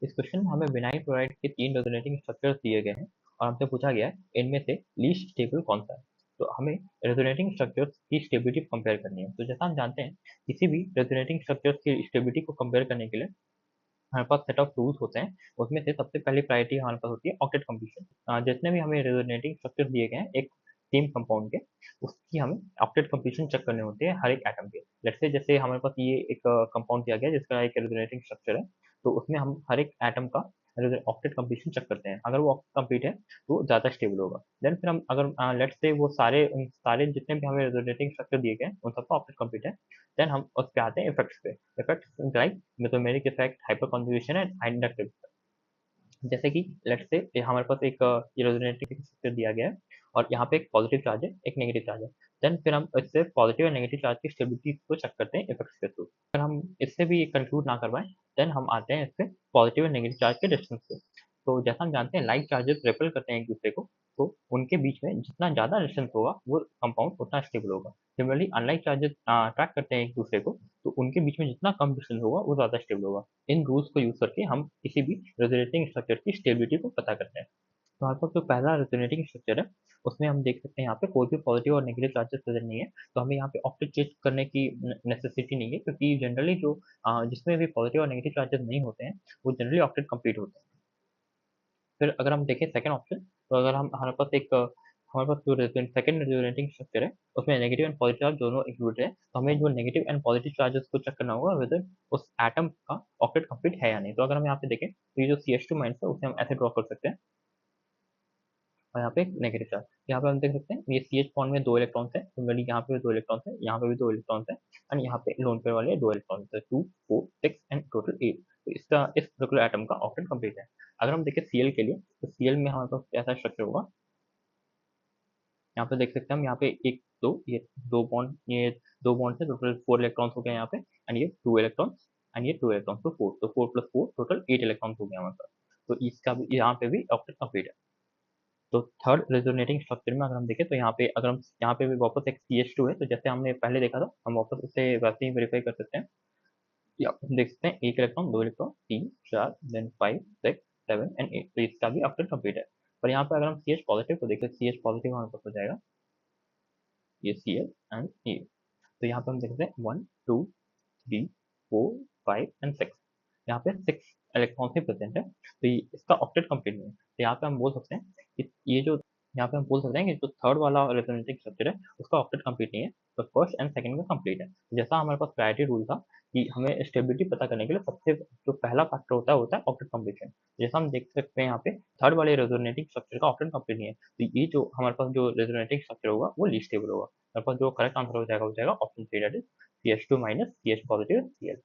इस क्वेश्चन में हमें विनाइल क्लोराइड के 3 रेजोनेटिंग स्ट्रक्चर्स दिए गए हैं और हमसे पूछा गया है इनमें से लीस्ट स्टेबल कौन सा है। तो हमें रेजोनेटिंग स्ट्रक्चर्स की स्टेबिलिटी कंपेयर करनी है। तो जैसा हम जानते हैं किसी भी रेजोनेटिंग स्ट्रक्चर्स की स्टेबिलिटी को कंपेयर करने के लिए हमारे पास सेट ऑफ रूल्स होते हैं। उसमें से सबसे पहली प्रायोरिटी हमारे पास होती है ऑक्टेट कंप्लीशन। जितने भी हमें रेजोनेटिंग स्ट्रक्चर दिए गए हैं एक सेम कंपाउंड के, उसकी हमें ऑक्टेट कंप्लीशन चेक करने होते हैं हर एक एटम के। लेट्स से जैसे हमारे पास ये एक कंपाउंड दिया गया है जिसका एक रेजोनेटिंग स्ट्रक्चर है, तो उसमें हम हर एक एटम का ऑक्टेट कंप्लीशन चेक करते हैं। अगर वो कंप्लीट है तो ज़्यादा स्टेबल होगा। देन फिर हम अगर लेट्स से वो सारे जितने भी हमें रेजोनेटिंग स्ट्रक्चर दिए गए हैं उन सबका ऑक्टेट कंप्लीट है, देन हम उस पे आते हैं इफेक्ट्स पे। Effects like mesomeric effect, hyper conjugation and inductive. जैसे कि लेट्स से हमारे पास एक ये रेजोनेटिंग स्ट्रक्चर दिया गया है और यहाँ पे एक पॉजिटिव चार्ज है, एक नेगेटिव चार्ज है। देन फिर हम इससे पॉजिटिव और नेगेटिव चार्ज की स्टेबिलिटी को चेक करते हैं इफेक्ट्स के थ्रू। अगर हम इससे भी कंक्लूड ना कर पाए, देन हम आते हैं इससे पॉजिटिव और नेगेटिव चार्ज के डिस्टेंस पे। तो जैसा हम जानते हैं लाइक चार्जेस रिपेल करते हैं एक दूसरे को, तो उनके बीच में जितना ज़्यादा डिस्टेंस होगा वो कंपाउंड उतना स्टेबल होगा। सिमिलरली अनलाइक चार्जेस अट्रैक्ट करते हैं एक दूसरे को, तो उनके बीच में जितना कम डिस्टेंस होगा वो ज़्यादा स्टेबल होगा। इन रूल्स को यूज़ करके हम किसी भी रेजोनेटिंग स्ट्रक्चर की स्टेबिलिटी को पता करते हैं। तो हमारे पास जो पहला रेजोनेटिंग स्ट्रक्चर है, उसमें हम देख सकते हैं यहाँ पे कोई भी पॉजिटिव और नेगेटिव चार्जेस प्रेजेंट नहीं है। तो हमें यहाँ पे ऑक्टेट चेक करने की नेसेसिटी नहीं है, क्योंकि जनरली जो जिसमें भी पॉजिटिव और नेगेटिव चार्जेस नहीं होते हैं वो जनरली ऑक्टेट कंप्लीट होते हैं। फिर अगर हम देखें सेकंड ऑप्शन, तो अगर हम हमारे पास जो सेकंड रेजोनेटिंग स्ट्रक्चर है उसमें नेगेटिव एंड पॉजिटिव चार्ज दोनों इंक्लूडेड है, तो हमें जो नेगेटिव एंड पॉजिटिव चार्जेस को चेक करना होगा वेदर उस एटम का ऑक्टेट कंप्लीट है या नहीं। तो अगर हम यहाँ पे देखें तो ये जो CH2 माइनस है उसे हम ऐसे ड्रॉ कर सकते हैं और यहाँ पे एक नेगेटिव चार्ज। यहाँ पे हम देख सकते हैं ये CH बॉन्ड में 2 इलेक्ट्रॉन्स हैं, सिमिलरली यहाँ पे भी 2 इलेक्ट्रॉन्स हैं, यहाँ पे भी 2 इलेक्ट्रॉन्स हैं एंड यहाँ पे लोन पेयर वाले 2 इलेक्ट्रॉन्स हैं, 2, 4, 6 एंड टोटल 8। तो इसका इस पर्टिकुलर एटम का ऑक्टेट कंप्लीट है। अगर हम देखें Cl के लिए, तो Cl में हमारे पास ऐसा स्ट्रक्चर होगा। यहाँ पे देख सकते हैं हम, यहाँ पे एक दो ये ये दो बॉन्ड है, टोटल 4 इलेक्ट्रॉन्स हो गए यहाँ पे एंड ये 2 इलेक्ट्रॉन्स एंड ये 2 इलेक्ट्रॉन्स, तो 4, तो 4 प्लस 4 टोटल 8 इलेक्ट्रॉन्स हो गए हमारे पास। तो इसका भी यहाँ पे भी ऑक्टेट कंप्लीट है। तो थर्ड रेजोनेटिंग स्ट्रक्चर में अगर हम देखें तो यहाँ पे अगर हम यहाँ पे भी वापस एक CH2 है, तो जैसे हमने पहले देखा था हम वापस इसे वैसे ही वेरीफाई कर सकते हैं। या हम देख सकते हैं 1 इलेक्ट्रॉन, 2 इलेक्ट्रॉन, 3, 4, देन 5, 6, 7 एंड 8, तो इसका भी ऑक्टेट कंप्लीट है। पर यहाँ पे अगर हम CH पॉजिटिव को देखें, CH पॉजिटिव हमारे पास हो जाएगा ये Cl एंड ये। तो यहाँ पे हम देख सकते हैं 1, 2, 3, 4, 5 एंड 6। यहाँ पे 6 इलेक्ट्रॉन्स ही प्रेजेंट है, तो इसका ऑक्टेट कंप्लीट नहीं है। तो यहाँ पे हम बोल सकते हैं कि ये जो यहाँ पे हम बोल सकते हैं कि जो थर्ड वाला रेजोनेटिंग स्ट्रक्चर है उसका ऑक्टेट कंप्लीट नहीं है, तो फर्स्ट एंड सेकंड का कंप्लीट है। जैसा हमारे पास प्रायोरिटी रूल था कि हमें स्टेबिलिटी पता करने के लिए सबसे जो पहला फैक्टर होता है ऑक्टेट कंप्लीशन। जैसा हम देख सकते हैं यहाँ पे थर्ड वाले रेजोनेटिंग स्ट्रक्चर का ऑक्टेट कंप्लीट नहीं है, तो ये जो हमारे पास जो रेजोनेटिंग स्ट्रक्चर होगा वो लीस्ट स्टेबल होगा। हमारे पास जो करेक्ट आंसर हो जाएगा option 3, that is CH2 minus CH positive Cl।